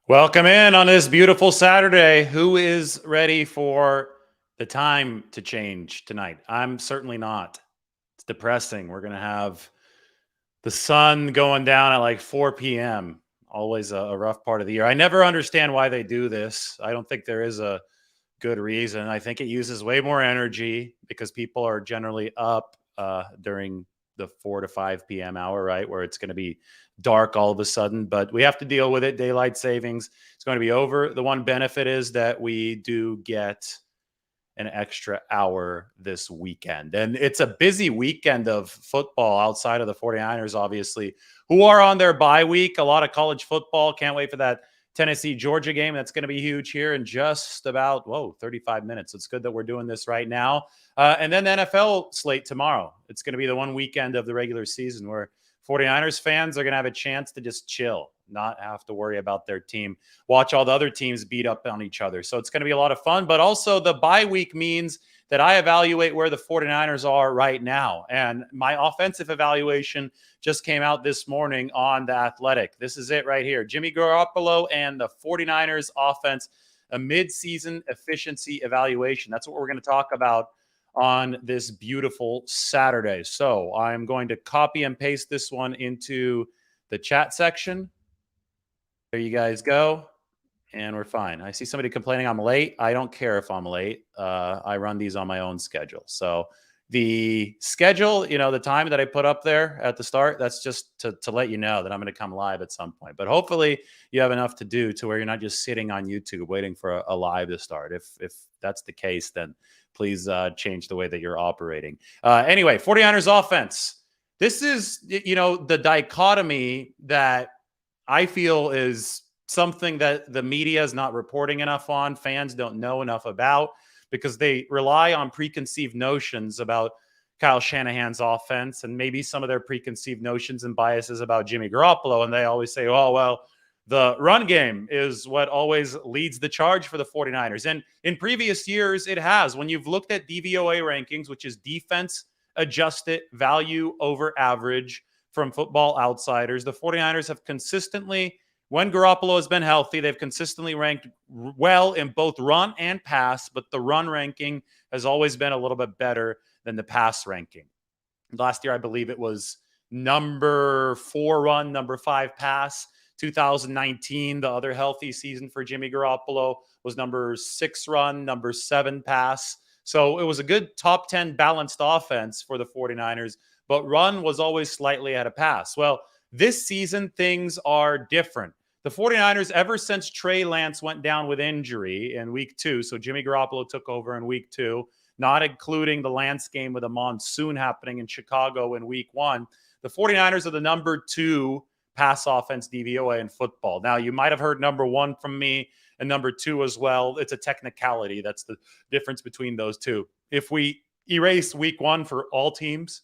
Welcome in on this beautiful Saturday. Who is ready for the time to change tonight? I'm certainly not. It's depressing. We're going to have the sun going down at like 4 p.m. Always a rough part of the year. I never understand why they do this. I don't think there is a good reason. I think it uses way more energy because people are generally up during the 4 to 5 p.m. hour, right? Where it's going to be dark all of a sudden, but we have to deal with it. Daylight savings is going to be over. The one benefit is that we do get an extra hour this weekend. And it's a busy weekend of football outside of the 49ers, obviously, who are on their bye week. A lot of college football. Can't wait for that Tennessee-Georgia game. That's going to be huge here in just about, 35 minutes. It's good that we're doing this right now. And then the NFL slate tomorrow. It's going to be the one weekend of the regular season where 49ers fans are going to have a chance to just chill, not have to worry about their team, watch all the other teams beat up on each other. So it's going to be a lot of fun. But also the bye week means that I evaluate where the 49ers are right now. And my offensive evaluation just came out this morning on The Athletic. This is it right here. Jimmy Garoppolo and the 49ers offense, a midseason efficiency evaluation. That's what we're going to talk about on this beautiful Saturday. So I'm going to copy and paste this one into the chat section. There you guys go. And we're fine. I see somebody complaining I'm late. I don't care if I'm late. I run these on my own schedule. So the schedule, the time that I put up there at the start, that's just to let you know that I'm going to come live at some point. But hopefully you have enough to do to where you're not just sitting on YouTube waiting for a live to start. If that's the case, then please change the way that you're operating. Anyway, 49ers offense. This is, the dichotomy that I feel is something that the media is not reporting enough on, fans don't know enough about, because they rely on preconceived notions about Kyle Shanahan's offense and maybe some of their preconceived notions and biases about Jimmy Garoppolo. And they always say, oh, well, the run game is what always leads the charge for the 49ers. And in previous years, it has. When you've looked at DVOA rankings, which is defense adjusted value over average from Football Outsiders, the 49ers have consistently, when Garoppolo has been healthy, they've consistently ranked well in both run and pass, but the run ranking has always been a little bit better than the pass ranking. Last year, I believe it was number 4 run, number 5 pass. 2019, the other healthy season for Jimmy Garoppolo, was number 6 run, number 7 pass. So it was a good top 10 balanced offense for the 49ers, but run was always slightly ahead of pass. Well, this season, things are different. The 49ers, ever since Trey Lance went down with injury in week 2, so Jimmy Garoppolo took over in week 2, not including the Lance game with a monsoon happening in Chicago in week 1, the 49ers are the number 2 pass offense DVOA in football. Now, you might have heard number 1 from me and number 2 as well. It's a technicality. That's the difference between those two. If we erase week 1 for all teams,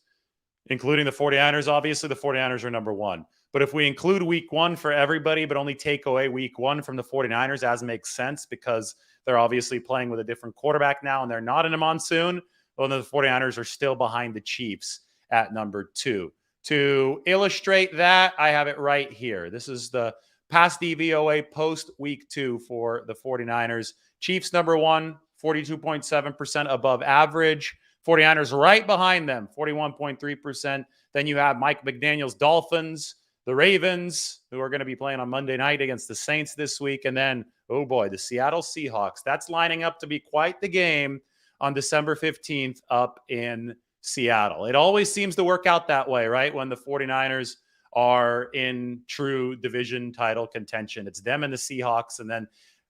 including the 49ers, obviously the 49ers are number 1. But if we include week 1 for everybody, but only take away week 1 from the 49ers, as makes sense because they're obviously playing with a different quarterback now and they're not in a monsoon, well, then the 49ers are still behind the Chiefs at number 2. To illustrate that, I have it right here. This is the past DVOA post week 2 for the 49ers. Chiefs number 1, 42.7% above average. 49ers right behind them, 41.3%. Then you have Mike McDaniel's Dolphins, the Ravens, who are going to be playing on Monday night against the Saints this week. And then, oh boy, the Seattle Seahawks. That's lining up to be quite the game on December 15th up in Seattle. It always seems to work out that way, right? When the 49ers are in true division title contention. It's them and the Seahawks. And then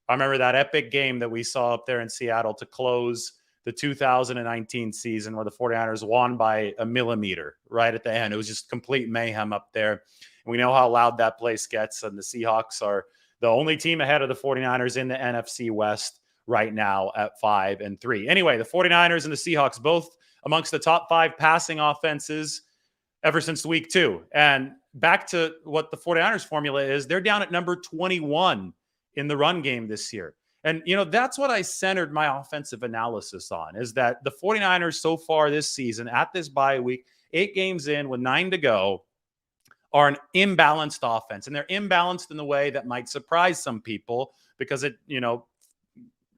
I remember that epic game that we saw up there in Seattle to close the 2019 season where the 49ers won by a millimeter right at the end. It was just complete mayhem up there. And we know how loud that place gets. And the Seahawks are the only team ahead of the 49ers in the NFC West right now at 5-3. Anyway, the 49ers and the Seahawks both amongst the top 5 passing offenses ever since week 2. And back to what the 49ers formula is, they're down at number 21 in the run game this year. And, that's what I centered my offensive analysis on, is that the 49ers so far this season at this bye week, 8 games in with 9 to go, are an imbalanced offense. And they're imbalanced in the way that might surprise some people because it,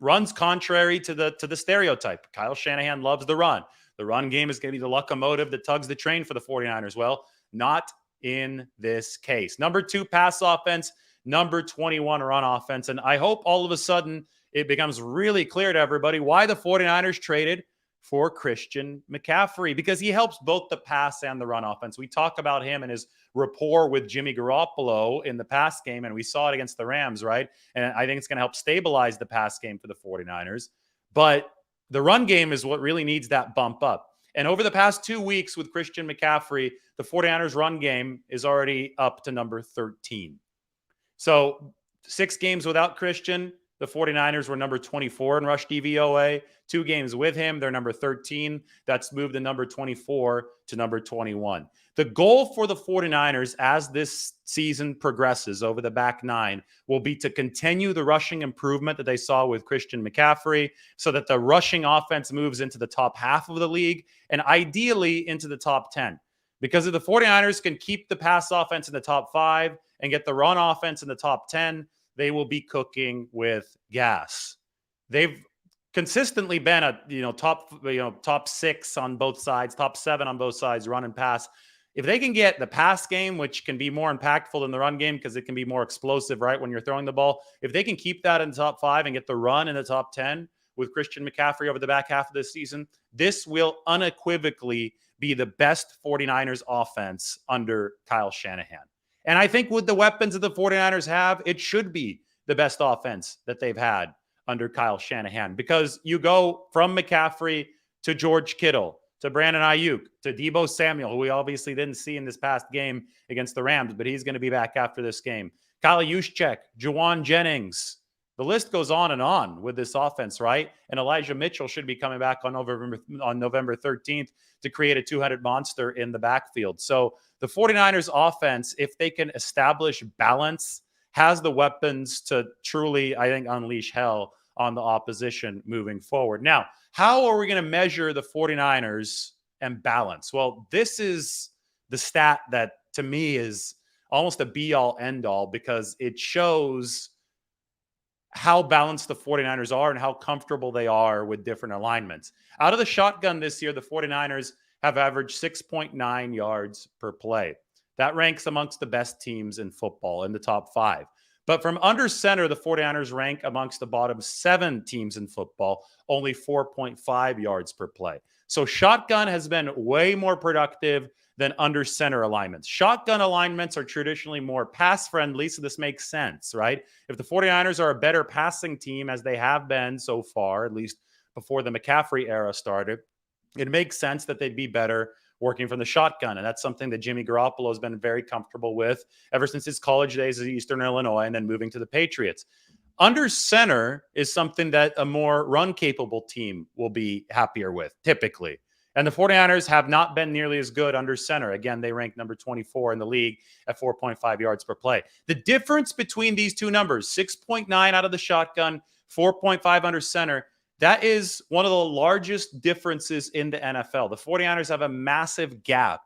runs contrary to the stereotype. Kyle Shanahan loves the run. The run game is going to be the locomotive that tugs the train for the 49ers. Well, not in this case. Number 2 pass offense, number 21 run offense. And I hope all of a sudden it becomes really clear to everybody why the 49ers traded for Christian McCaffrey, because he helps both the pass and the run offense. We talk about him and his rapport with Jimmy Garoppolo in the pass game, and we saw it against the Rams, right? And I think it's going to help stabilize the pass game for the 49ers. But the run game is what really needs that bump up. And over the past 2 weeks with Christian McCaffrey, the 49ers run game is already up to number 13. So 6 games without Christian, the 49ers were number 24 in rush DVOA. 2 games with him, they're number 13. That's moved the number 24 to number 21. The goal for the 49ers as this season progresses over the back 9 will be to continue the rushing improvement that they saw with Christian McCaffrey so that the rushing offense moves into the top half of the league and ideally into the top 10. Because if the 49ers can keep the pass offense in the top 5 and get the run offense in the top 10, they will be cooking with gas. They've consistently been a top 6 on both sides, top 7 on both sides, run and pass. If they can get the pass game, which can be more impactful than the run game because it can be more explosive, right, when you're throwing the ball, if they can keep that in the top 5 and get the run in the top 10 with Christian McCaffrey over the back half of this season, this will unequivocally be the best 49ers offense under Kyle Shanahan. And I think with the weapons that the 49ers have, it should be the best offense that they've had under Kyle Shanahan, because you go from McCaffrey to George Kittle to Brandon Ayuk to Deebo Samuel, who we obviously didn't see in this past game against the Rams, but he's going to be back after this game. Kyle Juszczyk, Juwan Jennings. The list goes on with this offense, right? And Elijah Mitchell should be coming back on November 13th to create a 200 monster in the backfield. So the 49ers offense, if they can establish balance, has the weapons to truly, I think, unleash hell on the opposition moving forward. Now, how are we going to measure the 49ers and balance? Well, this is the stat that to me is almost a be-all, end-all, because it shows how balanced the 49ers are and how comfortable they are with different alignments. Out of the shotgun this year, the 49ers have averaged 6.9 yards per play. That ranks amongst the best teams in football in the top 5. But from under center, the 49ers rank amongst the bottom 7 teams in football, only 4.5 yards per play. So shotgun has been way more productive than under center alignments. Shotgun alignments are traditionally more pass friendly, so this makes sense, right? If the 49ers are a better passing team, as they have been so far, at least before the McCaffrey era started, it makes sense that they'd be better working from the shotgun. And that's something that Jimmy Garoppolo has been very comfortable with ever since his college days at Eastern Illinois and then moving to the Patriots. Under center is something that a more run-capable team will be happier with, typically. And the 49ers have not been nearly as good under center. Again, they rank number 24 in the league at 4.5 yards per play. The difference between these two numbers, 6.9 out of the shotgun, 4.5 under center, that is one of the largest differences in the NFL. The 49ers have a massive gap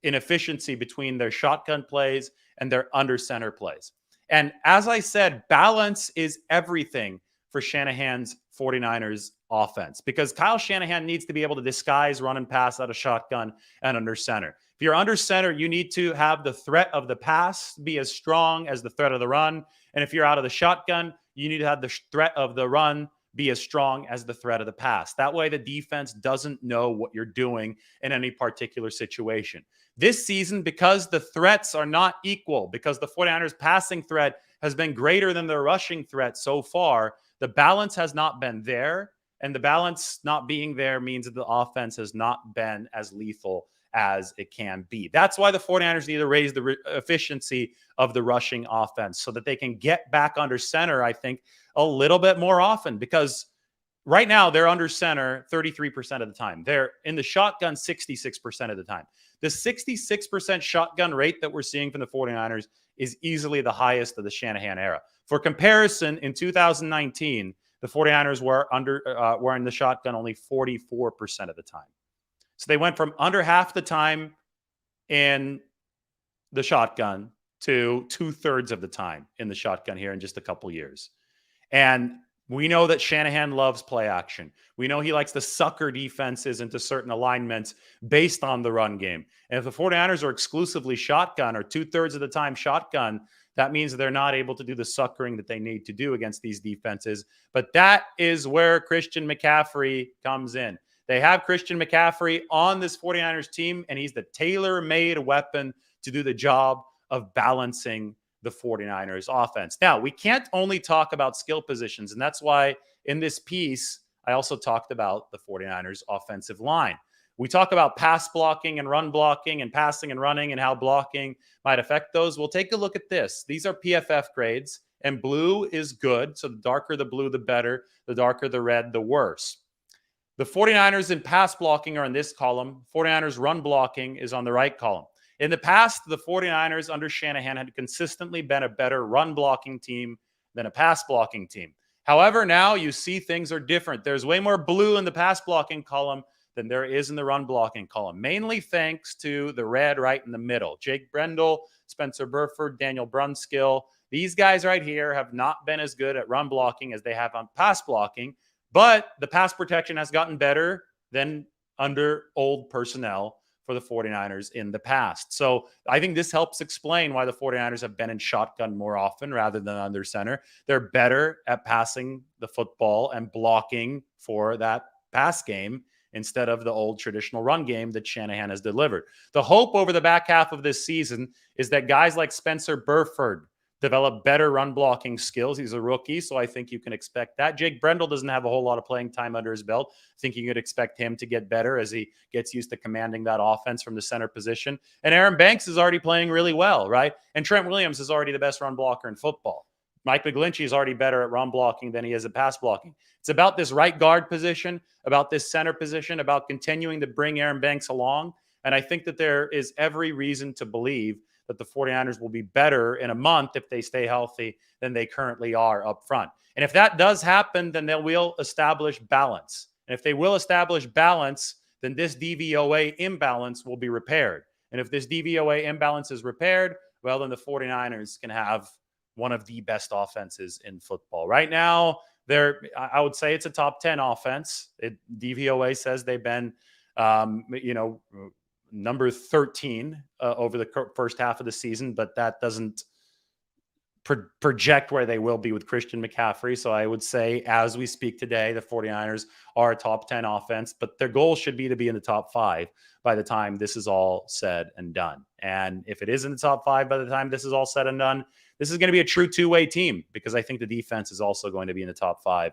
in efficiency between their shotgun plays and their under center plays. And as I said, balance is everything for Shanahan's 49ers offense, because Kyle Shanahan needs to be able to disguise run and pass out of shotgun and under center. If you're under center, you need to have the threat of the pass be as strong as the threat of the run. And if you're out of the shotgun, you need to have the threat of the run be as strong as the threat of the pass. That way, the defense doesn't know what you're doing in any particular situation. This season, because the threats are not equal, because the 49ers passing threat has been greater than their rushing threat so far, the balance has not been there. And the balance not being there means that the offense has not been as lethal as it can be. That's why the 49ers need to raise the efficiency of the rushing offense so that they can get back under center, I think, a little bit more often, because right now they're under center 33% of the time. They're in the shotgun 66% of the time. The 66% shotgun rate that we're seeing from the 49ers is easily the highest of the Shanahan era. For comparison, in 2019, the 49ers were in the shotgun only 44% of the time. So they went from under half the time in the shotgun to 2/3 of the time in the shotgun here in just a couple years. And we know that Shanahan loves play action. We know he likes to sucker defenses into certain alignments based on the run game. And if the 49ers are exclusively shotgun or 2/3 of the time shotgun, that means they're not able to do the suckering that they need to do against these defenses. But that is where Christian McCaffrey comes in. They have Christian McCaffrey on this 49ers team, and he's the tailor-made weapon to do the job of balancing the 49ers offense. Now, we can't only talk about skill positions, and that's why in this piece, I also talked about the 49ers offensive line. We talk about pass blocking and run blocking and passing and running and how blocking might affect those. We'll take a look at this. These are PFF grades, and blue is good. So the darker the blue, the better. The darker the red, the worse. The 49ers in pass blocking are in this column. 49ers run blocking is on the right column. In the past, the 49ers under Shanahan had consistently been a better run blocking team than a pass blocking team. However, now you see things are different. There's way more blue in the pass blocking column than there is in the run blocking column, mainly thanks to the red right in the middle. Jake Brendel, Spencer Burford, Daniel Brunskill. These guys right here have not been as good at run blocking as they have on pass blocking, but the pass protection has gotten better than under old personnel for the 49ers in the past. So I think this helps explain why the 49ers have been in shotgun more often rather than under center. They're better at passing the football and blocking for that pass game instead of the old traditional run game that Shanahan has delivered. The hope over the back half of this season is that guys like Spencer Burford develop better run blocking skills. He's a rookie, so I think you can expect that. Jake Brendel doesn't have a whole lot of playing time under his belt. I think you could expect him to get better as he gets used to commanding that offense from the center position. And Aaron Banks is already playing really well, right? And Trent Williams is already the best run blocker in football. Mike McGlinchey is already better at run blocking than he is at pass blocking. It's about this right guard position, about this center position, about continuing to bring Aaron Banks along. And I think that there is every reason to believe that the 49ers will be better in a month if they stay healthy than they currently are up front. And if that does happen, then they will establish balance. And if they will establish balance, then this DVOA imbalance will be repaired. And if this DVOA imbalance is repaired, well, then the 49ers can have one of the best offenses in football. Right now, I would say it's a top 10 offense. DVOA says they've been, number 13 over the first half of the season, but that doesn't project where they will be with Christian McCaffrey. So I would say, as we speak today, the 49ers are a top 10 offense, but their goal should be to be in the top 5 by the time this is all said and done. And if it is in the top 5 by the time this is all said and done, this is going to be a true two-way team, because I think the defense is also going to be in the top 5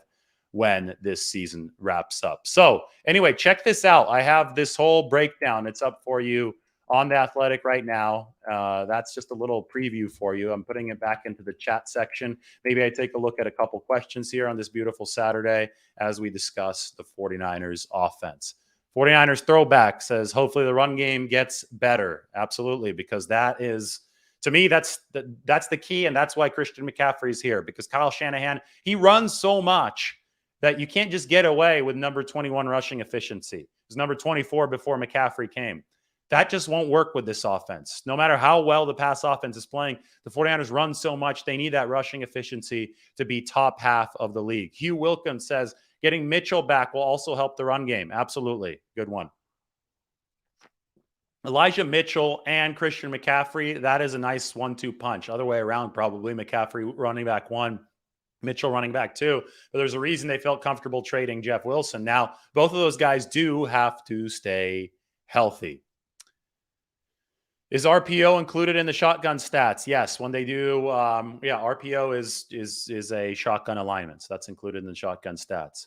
when this season wraps up. So anyway, check this out. I have this whole breakdown. It's up for you on The Athletic right now. That's just a little preview for you. I'm putting it back into the chat section. Maybe I take a look at a couple questions here on this beautiful Saturday as we discuss the 49ers offense. 49ers throwback says, hopefully the run game gets better. Absolutely, because that is, to me, that's the key, and that's why Christian McCaffrey is here, because Kyle Shanahan, he runs so much that you can't just get away with number 21 rushing efficiency. It was number 24 before McCaffrey came. That just won't work with this offense. No matter how well the pass offense is playing, the 49ers run so much, they need that rushing efficiency to be top half of the league. Hugh Wilkins says, getting Mitchell back will also help the run game. Absolutely. Good one. Elijah Mitchell and Christian McCaffrey, that is a nice 1-2 punch. Other way around, probably. McCaffrey running back 1. Mitchell running back 2, but there's a reason they felt comfortable trading Jeff Wilson. Now, both of those guys do have to stay healthy. Is RPO included in the shotgun stats? Yes, when they do, RPO is a shotgun alignment, so that's included in the shotgun stats.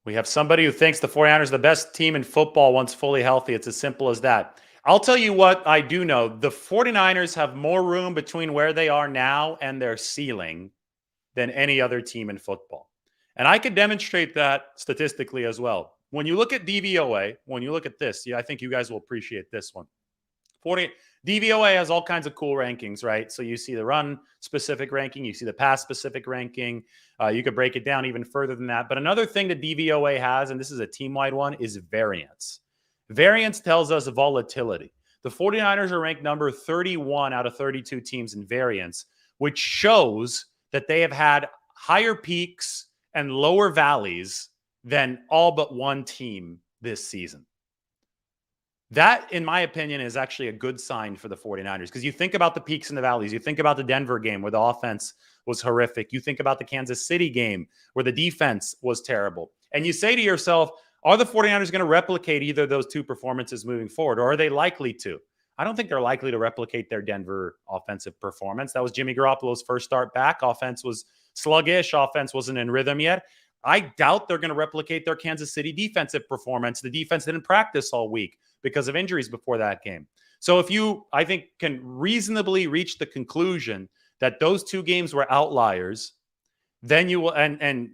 We have somebody who thinks the 49ers are the best team in football once fully healthy. It's as simple as that. I'll tell you what I do know. The 49ers have more room between where they are now and their ceiling than any other team in football. And I could demonstrate that statistically as well. When you look at DVOA, when you look at this, I think you guys will appreciate this one. DVOA has all kinds of cool rankings, right? So you see the run-specific ranking, you see the pass-specific ranking. You could break it down even further than that. But another thing that DVOA has, and this is a team-wide one, is variance. Variance tells us volatility. The 49ers are ranked number 31 out of 32 teams in variance, which shows that they have had higher peaks and lower valleys than all but one team this season. That, in my opinion, is actually a good sign for the 49ers, because you think about the peaks and the valleys. You think about the Denver game where the offense was horrific. You think about the Kansas City game where the defense was terrible. And you say to yourself, are the 49ers going to replicate either of those two performances moving forward, or are they likely to? I don't think they're likely to replicate their Denver offensive performance. That was Jimmy Garoppolo's first start back. Offense was sluggish. Offense wasn't in rhythm yet. I doubt they're going to replicate their Kansas City defensive performance. The defense didn't practice all week because of injuries before that game. So if you, I think, can reasonably reach the conclusion that those two games were outliers, then you will, and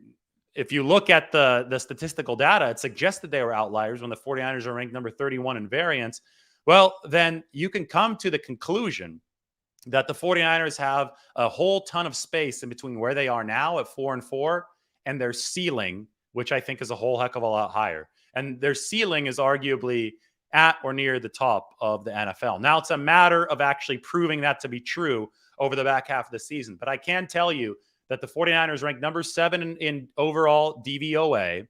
if you look at the statistical data, it suggests that they were outliers when the 49ers are ranked number 31 in variance. Well, then you can come to the conclusion that the 49ers have a whole ton of space in between where they are now at 4-4 and their ceiling, which I think is a whole heck of a lot higher. And their ceiling is arguably at or near the top of the NFL. Now, it's a matter of actually proving that to be true over the back half of the season. But I can tell you that the 49ers ranked number 7 in overall DVOA,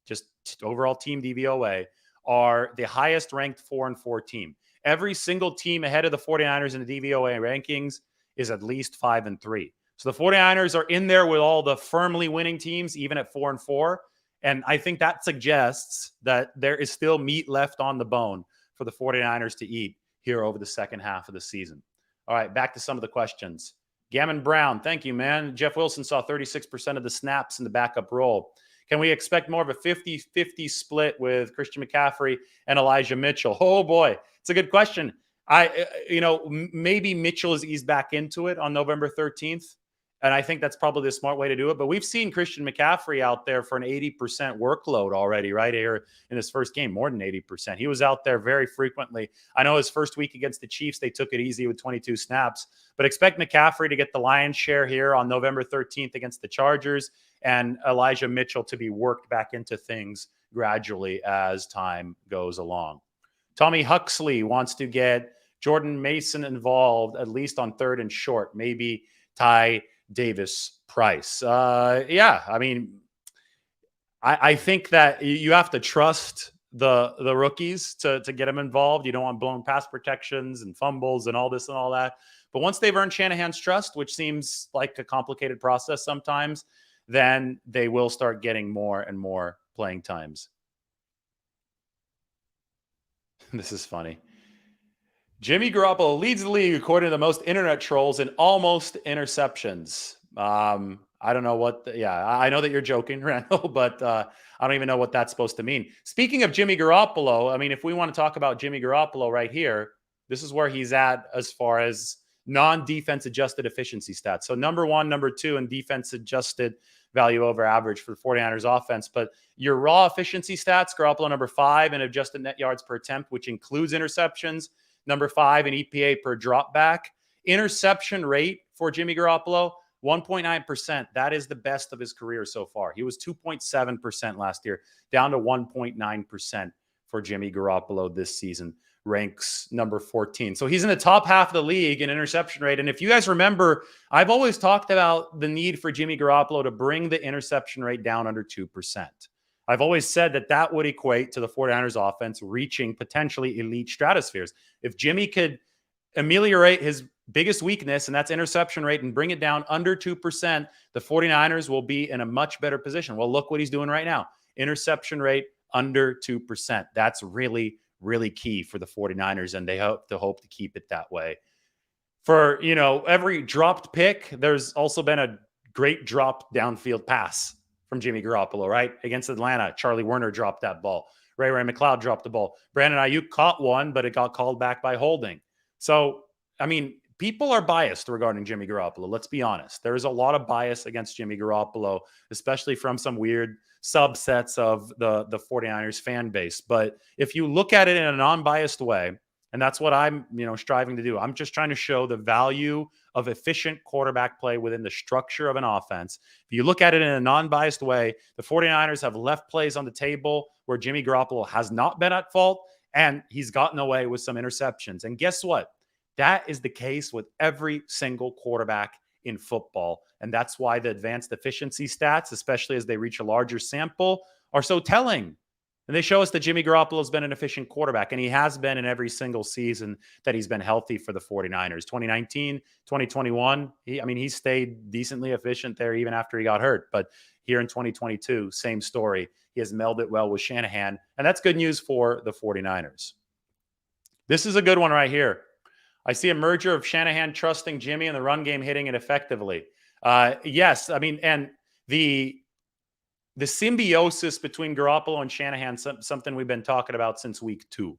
just overall team DVOA, are the highest ranked 4-4 team. Every single team ahead of the 49ers in the DVOA rankings is at least 5-3. So the 49ers are in there with all the firmly winning teams, even at 4-4. And I think that suggests that there is still meat left on the bone for the 49ers to eat here over the second half of the season. All right, back to some of the questions. Gammon Brown, thank you, man. Jeff Wilson saw 36% of the snaps in the backup role. Can we expect more of a 50-50 split with Christian McCaffrey and Elijah Mitchell? Oh, boy, it's a good question. Maybe Mitchell is eased back into it on November 13th. And I think that's probably the smart way to do it. But we've seen Christian McCaffrey out there for an 80% workload already, right here in his first game, more than 80%. He was out there very frequently. I know his first week against the Chiefs, they took it easy with 22 snaps. But expect McCaffrey to get the lion's share here on November 13th against the Chargers, and Elijah Mitchell to be worked back into things gradually as time goes along. Tommy Huxley wants to get Jordan Mason involved, at least on third and short, maybe Ty Davis Price. I think that you have to trust the rookies to get them involved. You don't want blown pass protections and fumbles and all this and all that. But once they've earned Shanahan's trust, which seems like a complicated process sometimes, then they will start getting more and more playing times. This is funny. Jimmy Garoppolo leads the league according to the most internet trolls in almost interceptions. I don't know what. I know that you're joking, Randall, but I don't even know what that's supposed to mean. Speaking of Jimmy Garoppolo, I mean, if we want to talk about Jimmy Garoppolo right here, this is where he's at as far as non-defense adjusted efficiency stats. So number 1, number 2 in defense adjusted value over average for the 49ers offense. But your raw efficiency stats, Garoppolo number 5 in adjusted net yards per attempt, which includes interceptions. Number 5 in EPA per drop back. Interception rate for Jimmy Garoppolo, 1.9%. That is the best of his career so far. He was 2.7% last year, down to 1.9% for Jimmy Garoppolo this season. Ranks number 14. So he's in the top half of the league in interception rate. And if you guys remember, I've always talked about the need for Jimmy Garoppolo to bring the interception rate down under 2%. I've always said that would equate to the 49ers offense reaching potentially elite stratospheres. If Jimmy could ameliorate his biggest weakness, and that's interception rate, and bring it down under 2%, the 49ers will be in a much better position. Well, look what he's doing right now. Interception rate under 2%. That's really, really key for the 49ers, and they hope to keep it that way. For, every dropped pick, there's also been a great dropped downfield pass from Jimmy Garoppolo, right? Against Atlanta, Charlie Werner dropped that ball. Ray McLeod dropped the ball. Brandon Ayuk caught one, but it got called back by holding. So, people are biased regarding Jimmy Garoppolo. Let's be honest. There is a lot of bias against Jimmy Garoppolo, especially from some weird subsets of the 49ers fan base. But if you look at it in a non-biased way, and that's what I'm, striving to do. I'm just trying to show the value of efficient quarterback play within the structure of an offense. If you look at it in a non-biased way, the 49ers have left plays on the table where Jimmy Garoppolo has not been at fault, And he's gotten away with some interceptions. And guess what? That is the case with every single quarterback in football. And that's why the advanced efficiency stats, especially as they reach a larger sample, are so telling. And they show us that Jimmy Garoppolo has been an efficient quarterback, and he has been in every single season that he's been healthy for the 49ers. 2019, 2021, he stayed decently efficient there even after he got hurt. But here in 2022, same story. He has melded it well with Shanahan, and that's good news for the 49ers. This is a good one right here. I see a merger of Shanahan trusting Jimmy and the run game hitting it effectively. Yes, and the symbiosis between Garoppolo and Shanahan, something we've been talking about since week 2.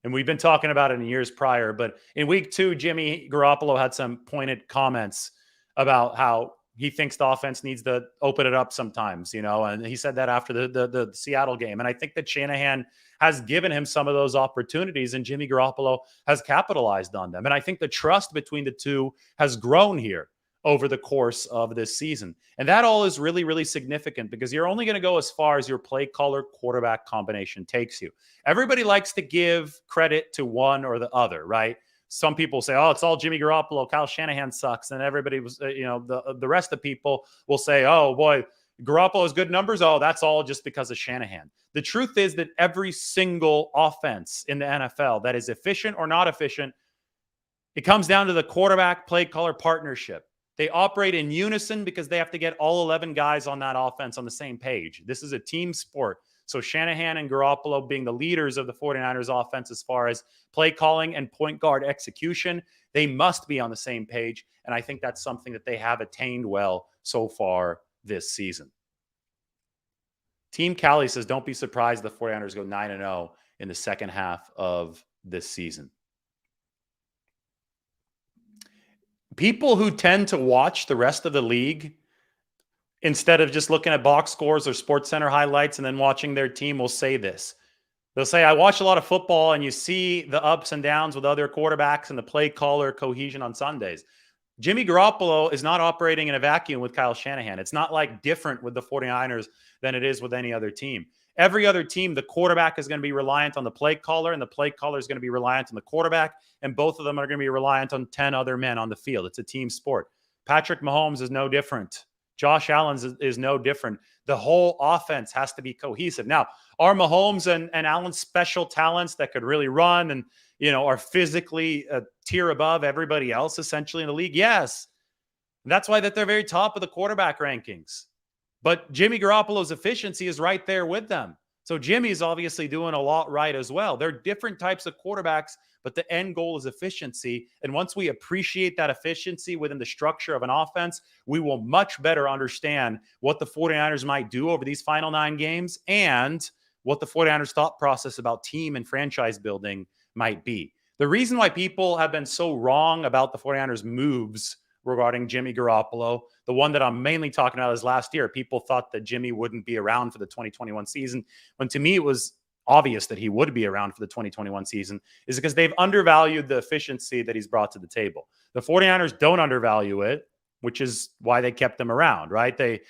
And we've been talking about it in years prior. But in week 2, Jimmy Garoppolo had some pointed comments about how he thinks the offense needs to open it up sometimes, and he said that after the Seattle game. And I think that Shanahan has given him some of those opportunities, and Jimmy Garoppolo has capitalized on them. And I think the trust between the two has grown here over the course of this season. And that all is really, really significant because you're only going to go as far as your play caller quarterback combination takes you. Everybody likes to give credit to one or the other, right? Some people say, oh, it's all Jimmy Garoppolo, Kyle Shanahan sucks. And everybody was, the rest of the people will say, oh boy, Garoppolo has good numbers. Oh, that's all just because of Shanahan. The truth is that every single offense in the NFL that is efficient or not efficient, it comes down to the quarterback play caller partnership. They operate in unison because they have to get all 11 guys on that offense on the same page. This is a team sport. So Shanahan and Garoppolo being the leaders of the 49ers offense as far as play calling and point guard execution, they must be on the same page. And I think that's something that they have attained well so far this season. Team Cali says, don't be surprised the 49ers go 9-0 in the second half of this season. People who tend to watch the rest of the league instead of just looking at box scores or SportsCenter highlights and then watching their team will say this. They'll say, I watch a lot of football and you see the ups and downs with other quarterbacks and the play caller cohesion on Sundays. Jimmy Garoppolo is not operating in a vacuum with Kyle Shanahan. It's not like different with the 49ers than it is with any other team. Every other team, the quarterback is going to be reliant on the play caller, and the play caller is going to be reliant on the quarterback, and both of them are going to be reliant on 10 other men on the field. It's a team sport. Patrick Mahomes is no different. Josh Allen is no different. The whole offense has to be cohesive. Now, are Mahomes and Allen special talents that could really run and, are physically a tier above everybody else essentially in the league? Yes. And that's why that they're very top of the quarterback rankings. But Jimmy Garoppolo's efficiency is right there with them. So Jimmy's obviously doing a lot right as well. They're different types of quarterbacks, but the end goal is efficiency. And once we appreciate that efficiency within the structure of an offense, we will much better understand what the 49ers might do over these final 9 games and what the 49ers thought process about team and franchise building might be. The reason why people have been so wrong about the 49ers moves regarding Jimmy Garoppolo, the one that I'm mainly talking about is last year. People thought that Jimmy wouldn't be around for the 2021 season, when to me it was obvious that he would be around for the 2021 season, is because they've undervalued the efficiency that he's brought to the table. The 49ers don't undervalue it, which is why they kept him around, right? They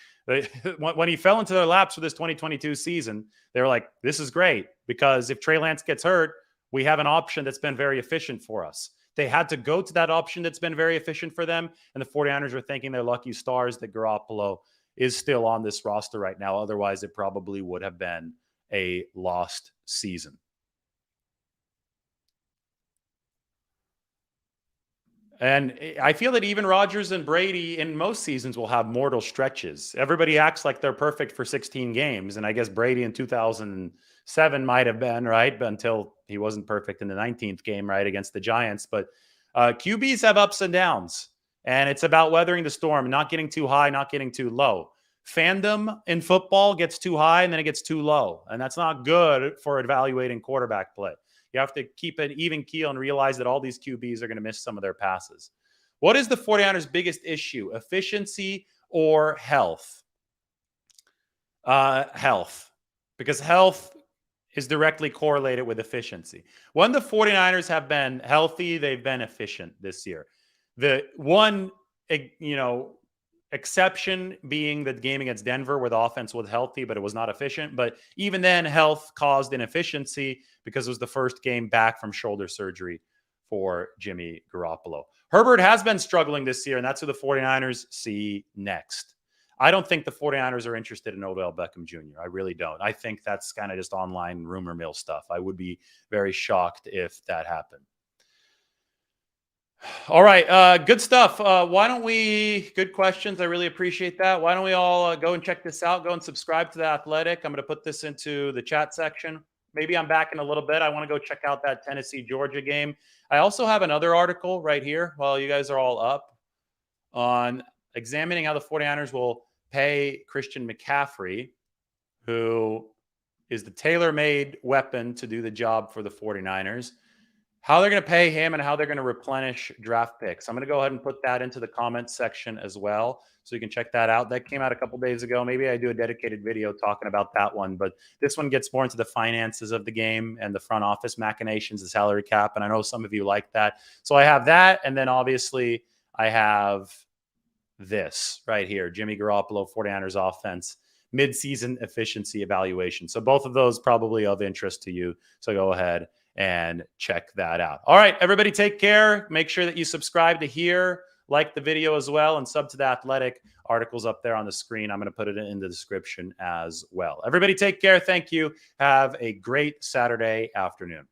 when he fell into their laps for this 2022 season, they were like, this is great because if Trey Lance gets hurt, we have an option that's been very efficient for us. They had to go to that option that's been very efficient for them. And the 49ers are thinking they're lucky stars that Garoppolo is still on this roster right now. Otherwise, it probably would have been a lost season. And I feel that even Rodgers and Brady in most seasons will have mortal stretches. Everybody acts like they're perfect for 16 games. And I guess Brady in 2007 might have been, right? But until he wasn't perfect in the 19th game, right, against the Giants. But QBs have ups and downs. And it's about weathering the storm, not getting too high, not getting too low. Fandom in football gets too high and then it gets too low. And that's not good for evaluating quarterback play. You have to keep an even keel and realize that all these QBs are going to miss some of their passes. What is the 49ers' biggest issue? Efficiency or health? Health. Because health is directly correlated with efficiency. When the 49ers have been healthy, they've been efficient this year. The one, Exception being the game against Denver where the offense was healthy, but it was not efficient. But even then, health caused inefficiency because it was the first game back from shoulder surgery for Jimmy Garoppolo. Herbert has been struggling this year, and that's who the 49ers see next. I don't think the 49ers are interested in Odell Beckham Jr. I really don't. I think that's kind of just online rumor mill stuff. I would be very shocked if that happened. All right. Good stuff. Why don't we, good questions. I really appreciate that. Why don't we all go and check this out? Go and subscribe to The Athletic. I'm going to put this into the chat section. Maybe I'm back in a little bit. I want to go check out that Tennessee-Georgia game. I also have another article right here while you guys are all up on examining how the 49ers will pay Christian McCaffrey, who is the tailor-made weapon to do the job for the 49ers. How they're going to pay him and how they're going to replenish draft picks. I'm going to go ahead and put that into the comments section as well, so you can check that out. That came out a couple days ago. Maybe I do a dedicated video talking about that one, but this one gets more into the finances of the game and the front office machinations, the salary cap, and I know some of you like that. So I have that, and then obviously I have this right here, Jimmy Garoppolo, 49ers offense, midseason efficiency evaluation. So both of those probably of interest to you, so go ahead and check that out. All right, everybody take care. Make sure that you subscribe to here, like the video as well, and sub to The Athletic. Articles up there on the screen. I'm going to put it in the description as well. Everybody take care. Thank you. Have a great Saturday afternoon.